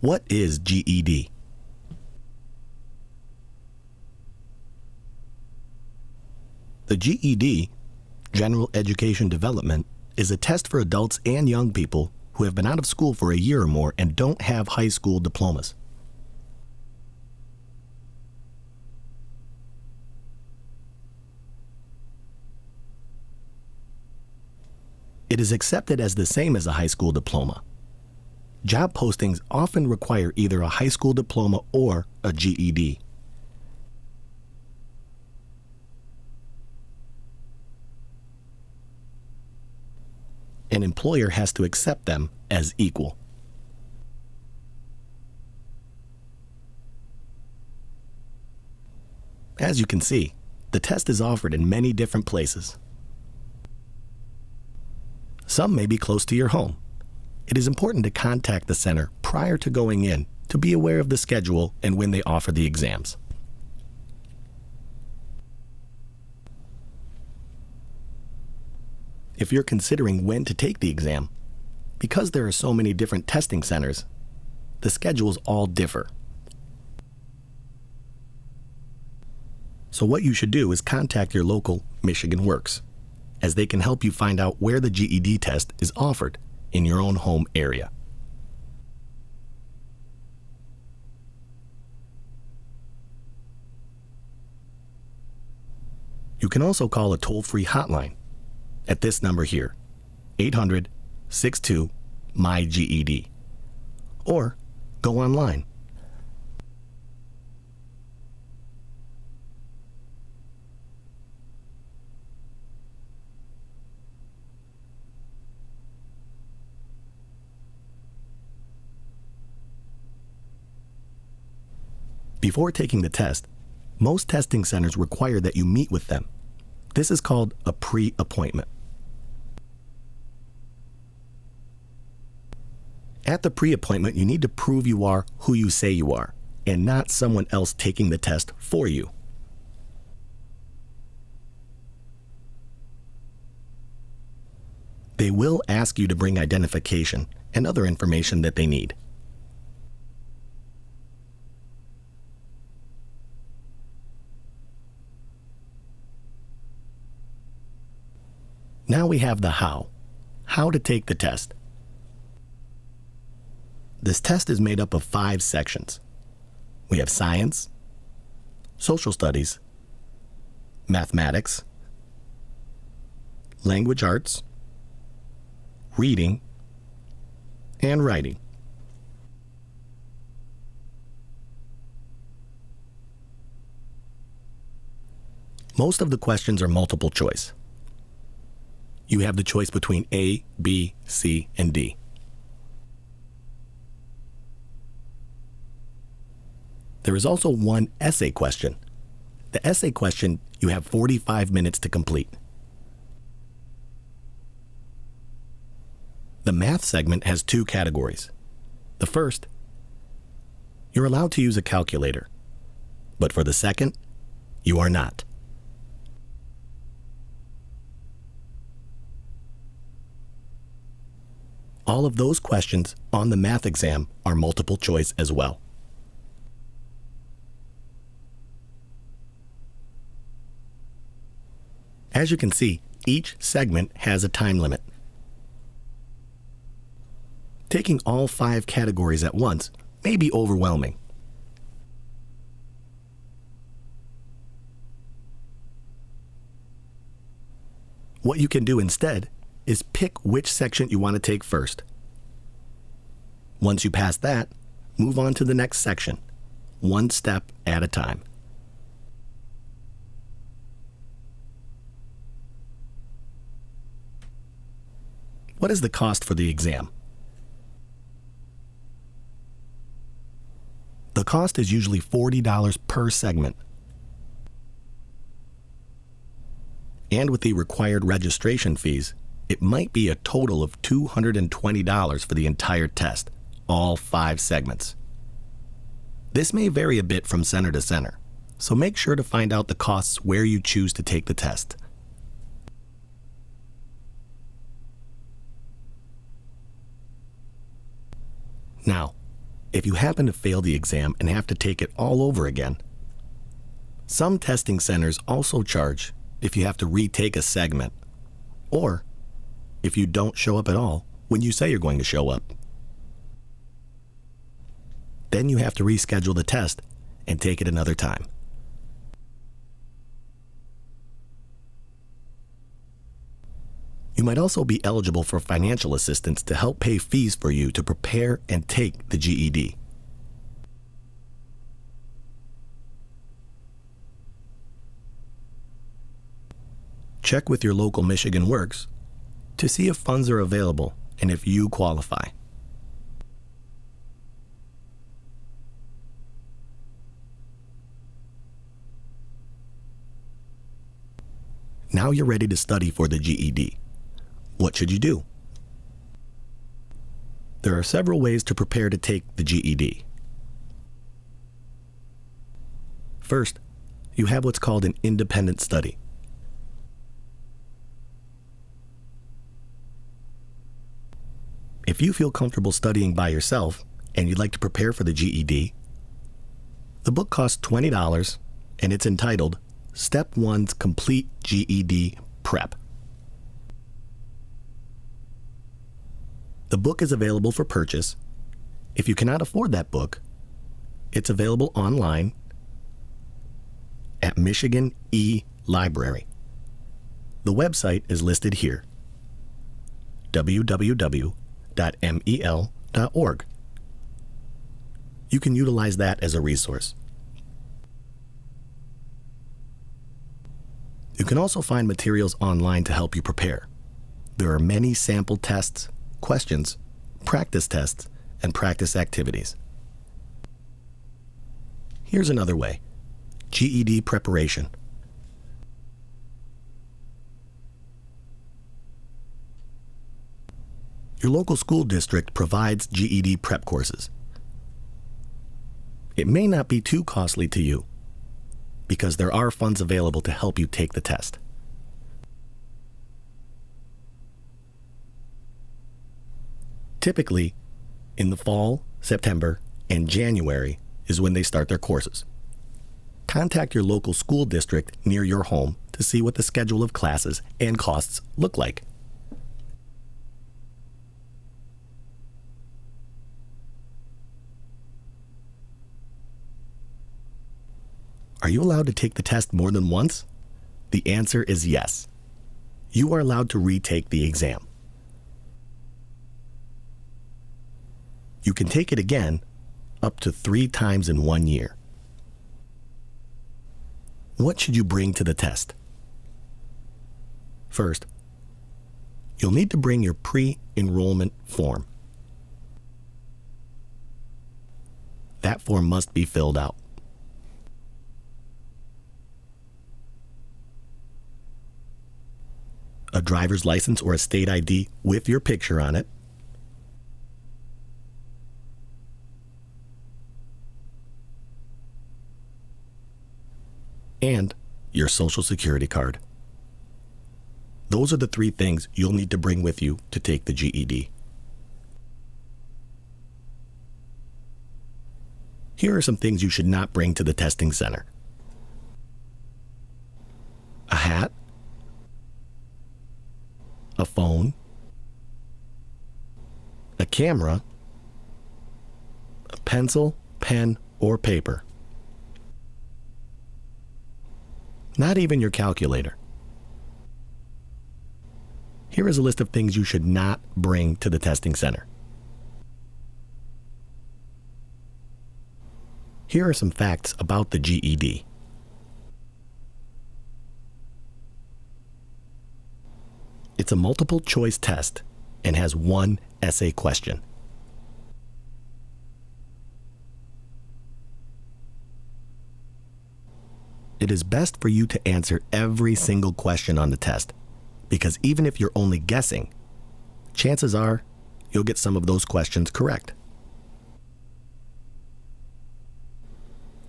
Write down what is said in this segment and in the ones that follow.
What is GED? The GED, General Education Development, is a test for adults and young people who have been out of school for a year or more and don't have high school diplomas. It is accepted as the same as a high school diploma. Job postings often require either a high school diploma or a GED. An employer has to accept them as equal. As you can see, the test is offered in many different places. Some may be close to your home. It is important to contact the center prior to going in to be aware of the schedule and when they offer the exams. If you're considering when to take the exam, because there are so many different testing centers, the schedules all differ. So what you should do is contact your local Michigan Works, as they can help you find out where the GED test is offered in your own home area. You can also call a toll-free hotline at this number here, 800-62-MY-GED, or go online. Before taking the test, most testing centers require that you meet with them. This is called a pre-appointment. At the pre-appointment, you need to prove you are who you say you are, and not someone else taking the test for you. They will ask you to bring identification and other information that they need. Now we have the how to take the test. This test is made up of 5 sections. We have science, social studies, mathematics, language arts, reading, and writing. Most of the questions are multiple choice. You have the choice between A, B, C, and D. There is also one essay question. The essay question you have 45 minutes to complete. The math segment has 2 categories. The first, you're allowed to use a calculator, but for the second, you are not. All of those questions on the math exam are multiple choice as well. As you can see, each segment has a time limit. Taking all 5 categories at once may be overwhelming. What you can do instead is pick which section you want to take first. Once you pass that, move on to the next section, one step at a time. What is the cost for the exam? The cost is usually $40 per segment. And with the required registration fees, it might be a total of $220 for the entire test, all 5 segments. This may vary a bit from center to center, so make sure to find out the costs where you choose to take the test. Now, if you happen to fail the exam and have to take it all over again. Some testing centers also charge if you have to retake a segment, or if you don't show up at all when you say you're going to show up. Then you have to reschedule the test and take it another time. You might also be eligible for financial assistance to help pay fees for you to prepare and take the GED. Check with your local Michigan Works to see if funds are available and if you qualify. Now you're ready to study for the GED. What should you do? There are several ways to prepare to take the GED. First, you have what's called an independent study. If you feel comfortable studying by yourself and you'd like to prepare for the GED, the book costs $20 and it's entitled Step 1's Complete GED Prep. The book is available for purchase. If you cannot afford that book, it's available online at Michigan E-Library. The website is listed here, www.mel.org. You can utilize that as a resource. You can also find materials online to help you prepare. There are many sample tests, questions, practice tests, and practice activities. Here's another way: GED preparation. Your local school district provides GED prep courses. It may not be too costly to you because there are funds available to help you take the test. Typically, in the fall, September, and January is when they start their courses. Contact your local school district near your home to see what the schedule of classes and costs look like. Are you allowed to take the test more than once? The answer is yes. You are allowed to retake the exam. You can take it again up to 3 times in 1 year. What should you bring to the test? First, you'll need to bring your pre-enrollment form. That form must be filled out. A driver's license or a state ID with your picture on it. And your social security card. Those are the 3 things you'll need to bring with you to take the GED. Here are some things you should not bring to the testing center: a hat, a phone, a camera, a pencil, pen, or paper. Not even your calculator. Here is a list of things you should not bring to the testing center. Here are some facts about the GED. It's a multiple choice test and has 1 essay question. It is best for you to answer every single question on the test, because even if you're only guessing, chances are you'll get some of those questions correct.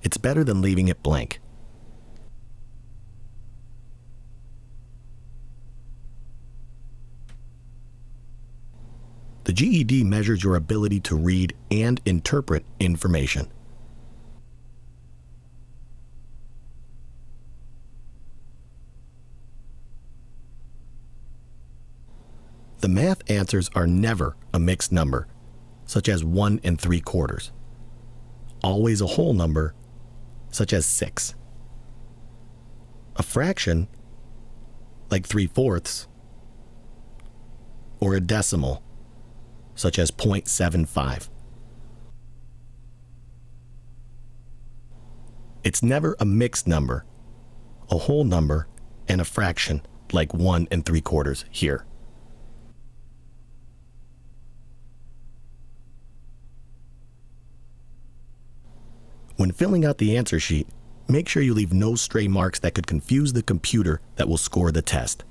It's better than leaving it blank. The GED measures your ability to read and interpret information. The math answers are never a mixed number, such as 1 3/4. Always a whole number, such as 6. A fraction, like 3/4, or a decimal, such as 0.75. It's never a mixed number, a whole number, and a fraction, like 1 3/4 here. When filling out the answer sheet, make sure you leave no stray marks that could confuse the computer that will score the test.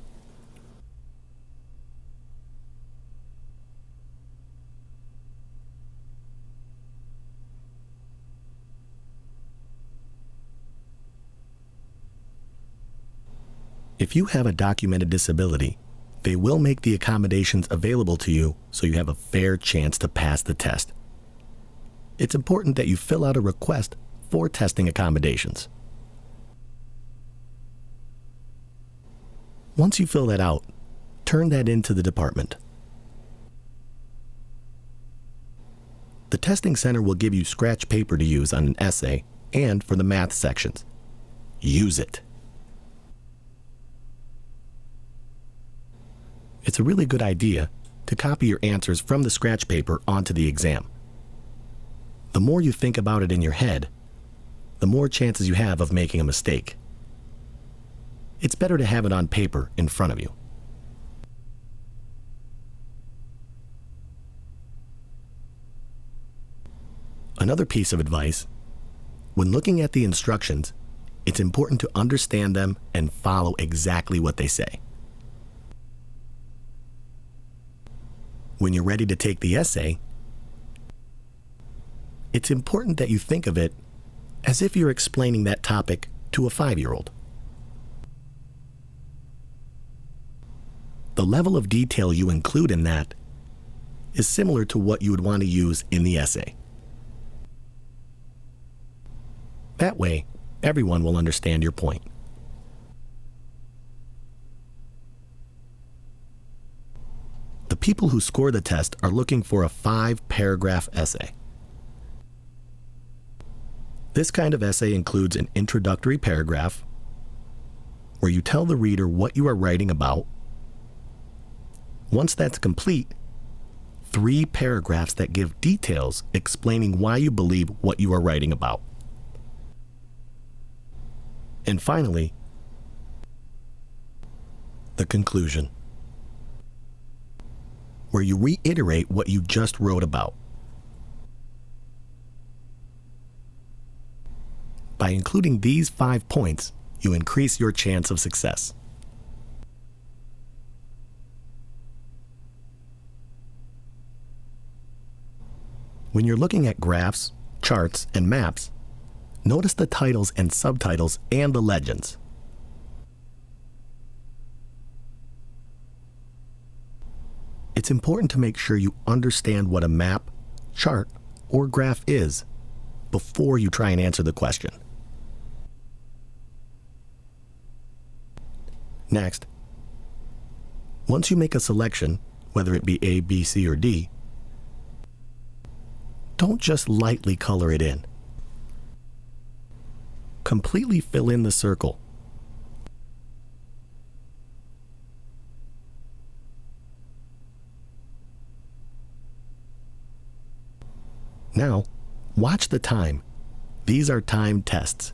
If you have a documented disability, they will make the accommodations available to you so you have a fair chance to pass the test. It's important that you fill out a request for testing accommodations. Once you fill that out, turn that in to the department. The testing center will give you scratch paper to use on an essay and for the math sections. Use it. It's a really good idea to copy your answers from the scratch paper onto the exam. The more you think about it in your head, the more chances you have of making a mistake. It's better to have it on paper in front of you. Another piece of advice: when looking at the instructions, it's important to understand them and follow exactly what they say. When you're ready to take the essay, it's important that you think of it as if you're explaining that topic to a 5-year-old. The level of detail you include in that is similar to what you would want to use in the essay. That way, everyone will understand your point. The people who score the test are looking for a 5-paragraph essay. This kind of essay includes an introductory paragraph where you tell the reader what you are writing about. Once that's complete, 3 paragraphs that give details explaining why you believe what you are writing about. And finally, the conclusion, where you reiterate what you just wrote about. By including these 5 points, you increase your chance of success. When you're looking at graphs, charts, and maps, notice the titles and subtitles and the legends. It's important to make sure you understand what a map, chart, or graph is before you try and answer the question. Next, once you make a selection, whether it be A, B, C, or D, don't just lightly color it in. Completely fill in the circle. Now, watch the time. These are timed tests.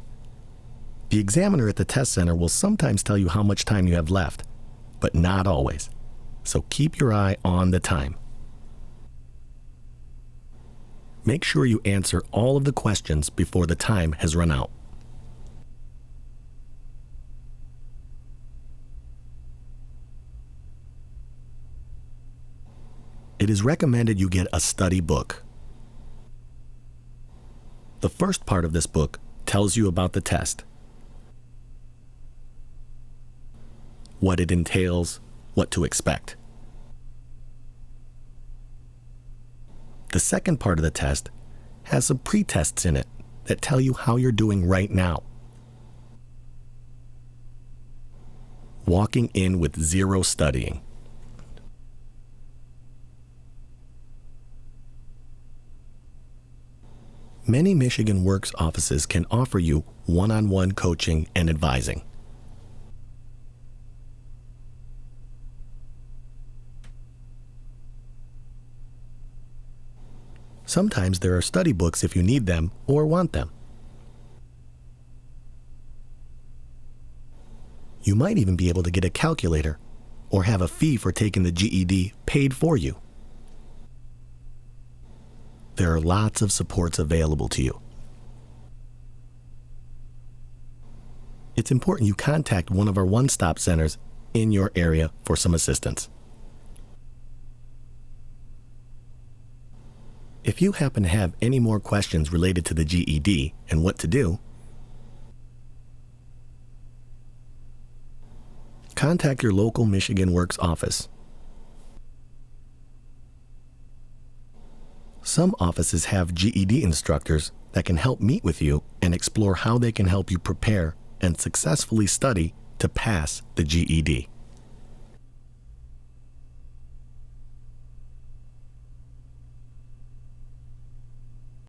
The examiner at the test center will sometimes tell you how much time you have left, but not always. So keep your eye on the time. Make sure you answer all of the questions before the time has run out. It is recommended you get a study book. The first part of this book tells you about the test, what it entails, what to expect. The second part of the test has some pre-tests in it that tell you how you're doing right now. Walking in with zero studying. Many Michigan Works offices can offer you one-on-one coaching and advising. Sometimes there are study books if you need them or want them. You might even be able to get a calculator or have a fee for taking the GED paid for you. There are lots of supports available to you. It's important you contact one of our one-stop centers in your area for some assistance. If you happen to have any more questions related to the GED and what to do, contact your local Michigan Works office. Some offices have GED instructors that can help meet with you and explore how they can help you prepare and successfully study to pass the GED.